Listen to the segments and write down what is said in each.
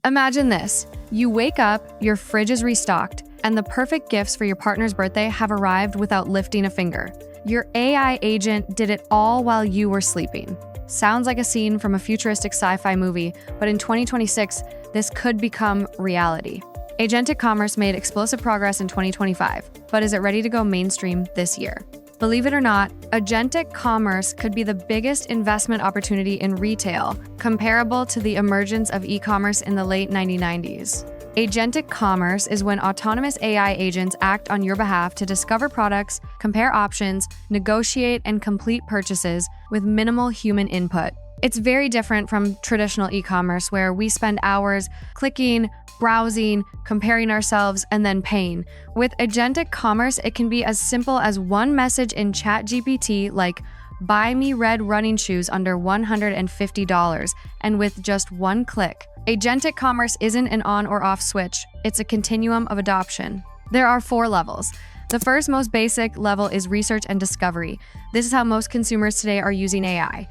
Imagine this. You wake up, your fridge is restocked, and the perfect gifts for your partner's birthday have arrived without lifting a finger. Your AI agent did it all while you were sleeping. Sounds like a scene from a futuristic sci-fi movie, but in 2026, this could become reality. Agentic commerce made explosive progress in 2025, but is it ready to go mainstream this year? Believe it or not, agentic commerce could be the biggest investment opportunity in retail, comparable to the emergence of e-commerce in the late 1990s. Agentic commerce is when autonomous AI agents act on your behalf to discover products, compare options, negotiate, and complete purchases with minimal human input. It's very different from traditional e-commerce where we spend hours clicking, browsing, comparing ourselves, and then paying. With agentic commerce, it can be as simple as one message in ChatGPT like, "Buy me red running shoes under $150," and with just one click. Agentic commerce isn't an on or off switch, it's a continuum of adoption. There are 4 levels. The first, most basic level is research and discovery. This is how most consumers today are using AI.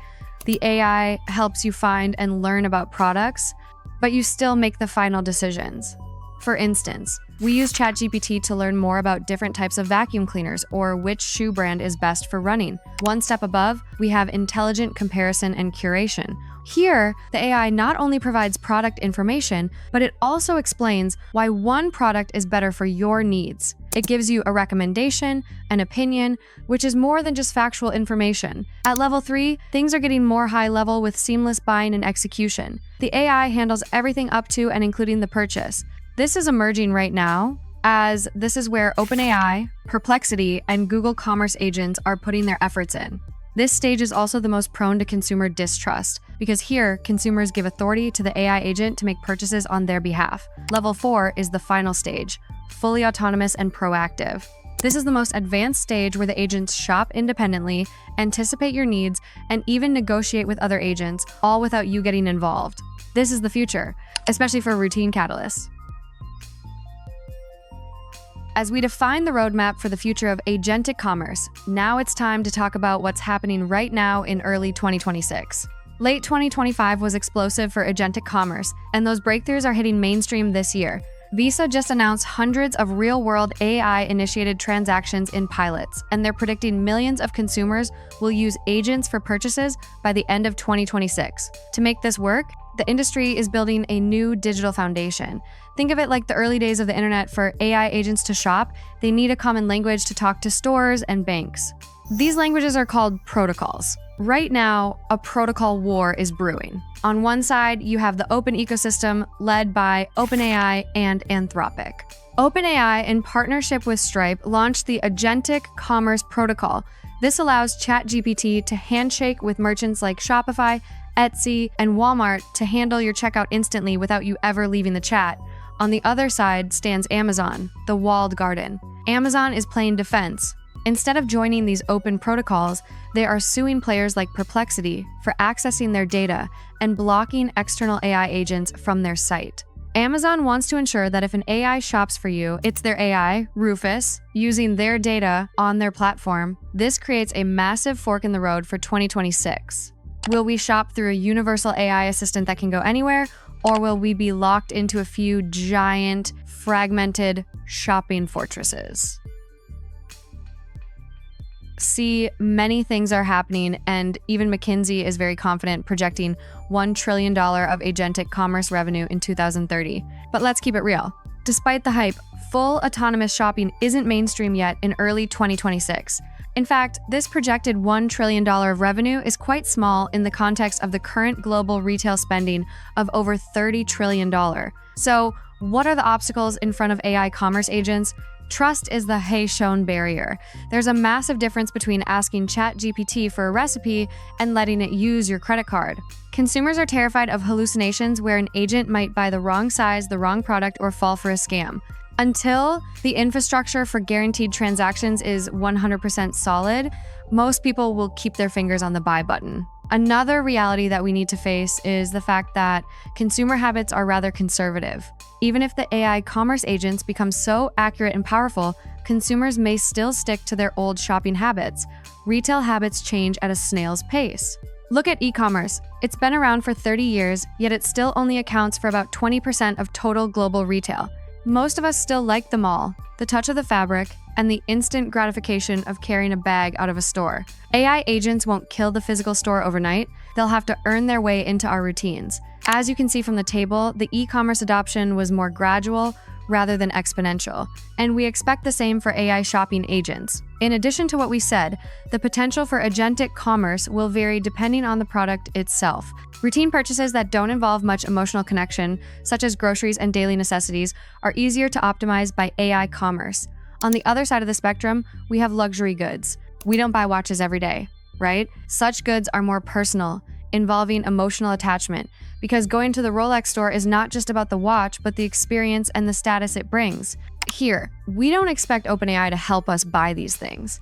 The AI helps you find and learn about products, but you still make the final decisions. For instance, we use ChatGPT to learn more about different types of vacuum cleaners or which shoe brand is best for running. One step above, we have intelligent comparison and curation. Here, the AI not only provides product information, but it also explains why one product is better for your needs. It gives you a recommendation, an opinion, which is more than just factual information. At level 3, things are getting more high level with seamless buying and execution. The AI handles everything up to and including the purchase. This is emerging right now, as this is where OpenAI, Perplexity, and Google Commerce agents are putting their efforts in. This stage is also the most prone to consumer distrust, because here, consumers give authority to the AI agent to make purchases on their behalf. Level 4 is the final stage, fully autonomous and proactive. This is the most advanced stage where the agents shop independently, anticipate your needs, and even negotiate with other agents, all without you getting involved. This is the future, especially for routine catalysts. As we define the roadmap for the future of agentic commerce, now it's time to talk about what's happening right now in early 2026. Late 2025 was explosive for agentic commerce, and those breakthroughs are hitting mainstream this year. Visa just announced hundreds of real-world AI-initiated transactions in pilots, and they're predicting millions of consumers will use agents for purchases by the end of 2026. To make this work, the industry is building a new digital foundation. Think of it like the early days of the internet. For AI agents to shop, they need a common language to talk to stores and banks. These languages are called protocols. Right now, a protocol war is brewing. On one side, you have the open ecosystem led by OpenAI and Anthropic. OpenAI, in partnership with Stripe, launched the Agentic Commerce Protocol. This allows ChatGPT to handshake with merchants like Shopify, Etsy, and Walmart to handle your checkout instantly without you ever leaving the chat. On the other side stands Amazon, the walled garden. Amazon is playing defense. Instead of joining these open protocols, they are suing players like Perplexity for accessing their data and blocking external AI agents from their site. Amazon wants to ensure that if an AI shops for you, it's their AI, Rufus, using their data on their platform. This creates a massive fork in the road for 2026. Will we shop through a universal AI assistant that can go anywhere, or will we be locked into a few giant, fragmented shopping fortresses? See, many things are happening, and even McKinsey is very confident, projecting $1 trillion of agentic commerce revenue in 2030. But let's keep it real. Despite the hype, full autonomous shopping isn't mainstream yet in early 2026. In fact, this projected $1 trillion of revenue is quite small in the context of the current global retail spending of over $30 trillion. So, what are the obstacles in front of AI commerce agents? Trust is the hey-shown barrier. There's a massive difference between asking ChatGPT for a recipe and letting it use your credit card. Consumers are terrified of hallucinations where an agent might buy the wrong size, the wrong product, or fall for a scam. Until the infrastructure for guaranteed transactions is 100% solid, most people will keep their fingers on the buy button. Another reality that we need to face is the fact that consumer habits are rather conservative. Even if the AI commerce agents become so accurate and powerful, consumers may still stick to their old shopping habits. Retail habits change at a snail's pace. Look at e-commerce. It's been around for 30 years, yet it still only accounts for about 20% of total global retail. Most of us still like the mall, the touch of the fabric, and the instant gratification of carrying a bag out of a store. AI agents won't kill the physical store overnight. They'll have to earn their way into our routines. As you can see from the table, the e-commerce adoption was more gradual rather than exponential, and we expect the same for AI shopping agents. In addition to what we said, the potential for agentic commerce will vary depending on the product itself. Routine purchases that don't involve much emotional connection, such as groceries and daily necessities, are easier to optimize by AI commerce. On the other side of the spectrum, we have luxury goods. We don't buy watches every day, right? Such goods are more personal, involving emotional attachment, because going to the Rolex store is not just about the watch, but the experience and the status it brings. Here, we don't expect OpenAI to help us buy these things.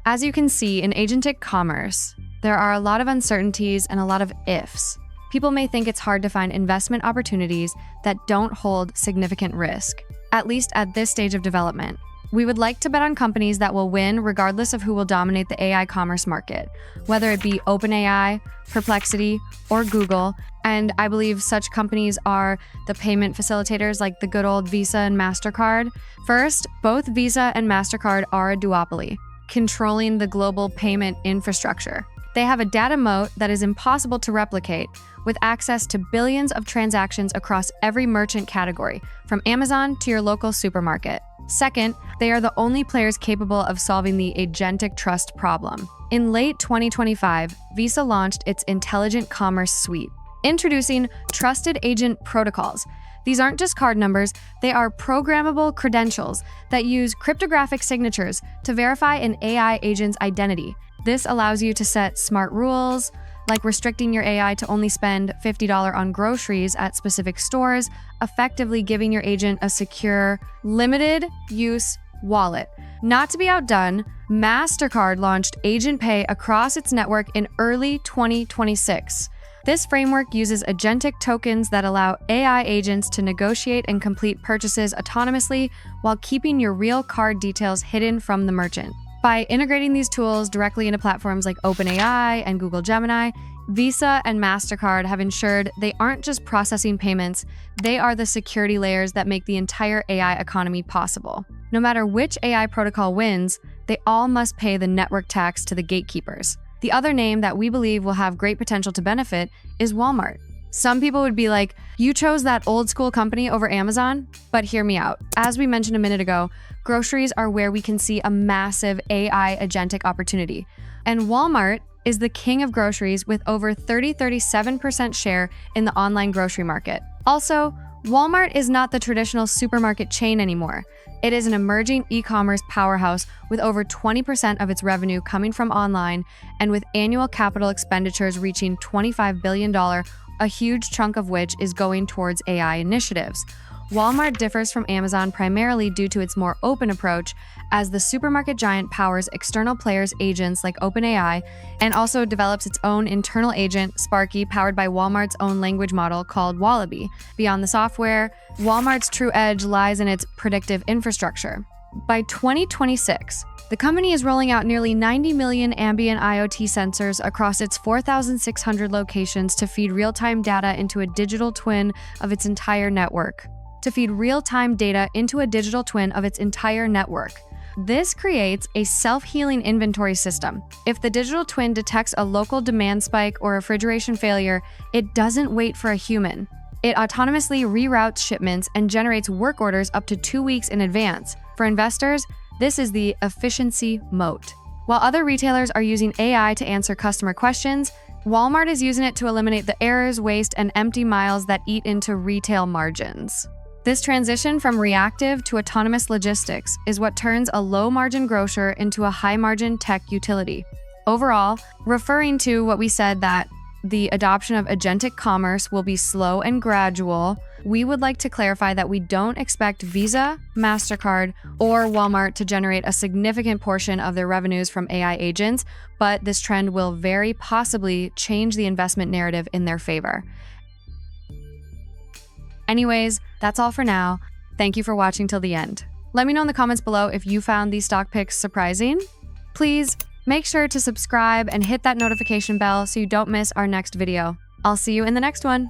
As you can see, in agentic commerce, there are a lot of uncertainties and a lot of ifs. People may think it's hard to find investment opportunities that don't hold significant risk, at least at this stage of development. We would like to bet on companies that will win regardless of who will dominate the AI commerce market, whether it be OpenAI, Perplexity, or Google. And I believe such companies are the payment facilitators like the good old Visa and MasterCard. First, both Visa and MasterCard are a duopoly, controlling the global payment infrastructure. They have a data moat that is impossible to replicate, with access to billions of transactions across every merchant category, from Amazon to your local supermarket. Second, they are the only players capable of solving the agentic trust problem. In late 2025, Visa launched its Intelligent Commerce Suite, introducing Trusted Agent Protocols. These aren't just card numbers, they are programmable credentials that use cryptographic signatures to verify an AI agent's identity. This allows you to set smart rules, like restricting your AI to only spend $50 on groceries at specific stores, effectively giving your agent a secure, limited-use wallet. Not to be outdone, MasterCard launched Agent Pay across its network in early 2026. This framework uses agentic tokens that allow AI agents to negotiate and complete purchases autonomously while keeping your real card details hidden from the merchant. By integrating these tools directly into platforms like OpenAI and Google Gemini, Visa and MasterCard have ensured they aren't just processing payments, they are the security layers that make the entire AI economy possible. No matter which AI protocol wins, they all must pay the network tax to the gatekeepers. The other name that we believe will have great potential to benefit is Walmart. Some people would be like, you chose that old school company over Amazon? But hear me out. As we mentioned a minute ago, groceries are where we can see a massive AI agentic opportunity. And Walmart is the king of groceries with over 37% share in the online grocery market. Also, Walmart is not the traditional supermarket chain anymore. It is an emerging e-commerce powerhouse with over 20% of its revenue coming from online and with annual capital expenditures reaching $25 billion, a huge chunk of which is going towards AI initiatives. Walmart differs from Amazon primarily due to its more open approach, as the supermarket giant powers external players' agents like OpenAI and also develops its own internal agent, Sparky, powered by Walmart's own language model called Wallaby. Beyond the software, Walmart's true edge lies in its predictive infrastructure. By 2026, the company is rolling out nearly 90 million ambient IoT sensors across its 4,600 locations to feed real-time data into a digital twin of its entire network. This creates a self-healing inventory system. If the digital twin detects a local demand spike or refrigeration failure, it doesn't wait for a human. It autonomously reroutes shipments and generates work orders up to 2 weeks in advance. For investors, this is the efficiency moat. While other retailers are using AI to answer customer questions, Walmart is using it to eliminate the errors, waste, and empty miles that eat into retail margins. This transition from reactive to autonomous logistics is what turns a low-margin grocer into a high-margin tech utility. Overall, referring to what we said that the adoption of agentic commerce will be slow and gradual, we would like to clarify that we don't expect Visa, MasterCard, or Walmart to generate a significant portion of their revenues from AI agents, but this trend will very possibly change the investment narrative in their favor. Anyways, that's all for now. Thank you for watching till the end. Let me know in the comments below if you found these stock picks surprising. Please Make sure to subscribe and hit that notification bell so you don't miss our next video. I'll see you in the next one.